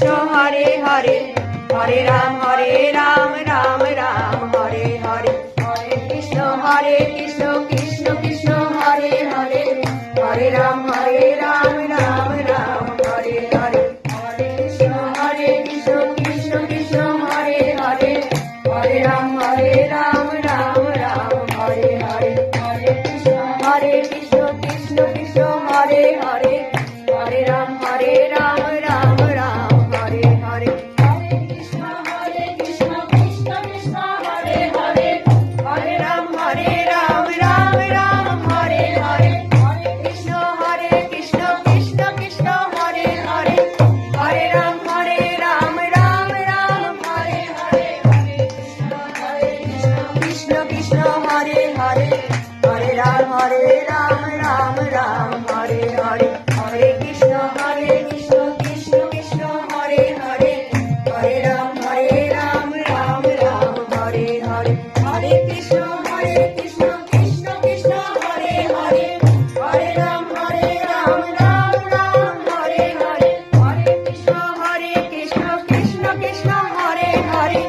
Krishna Hare Hare Hare Ram Ram Ram Hare Hare Hare Krishna Krishna Krishna Hare Hare Hare Ram Ram Ram Hare Hare Hare Krishna Krishna Krishna Hare Hare Hare Ram Ram Ram Hare Hare Hare Krishna Krishna Krishna Hare Hare Hare Ram Ram Ram Hare Hare Hare Krishna Krishna Krishna Hare Hare Hare Ram Ram Ram Hare Hare Hare Krishna Krishna Krishna Hare Hare Hare Ram Ram Ram Hare Hare Hare Krishna Krishna Hare Hare Hare Ram Ram Ram Hare Hare Hare Krishna Krishna Krishna Hare Hare Hare Ram Ram Ram Hare Hare Hare Krishna Krishna Krishna Hare Hare Hare Ram Ram Ram Hare Hare Hare Krishna Krishna Krishna Hare Hare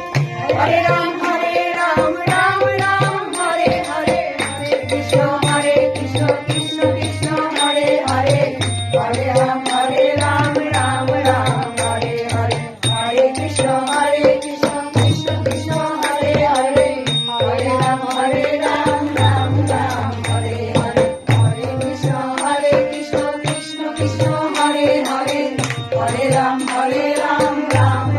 Hare Ram Ram Ram Hare Hare Hare Krishna Krishna Krishna Hare Hare Hare Ram Ram Ram Hare Hare Hare Krishna Krishna Krishna Hare Hare Hare Ram Ram Ram Hare Hare Hare Krishna Krishna Krishna Krishna Hare Hare Hare Ram Ram Ram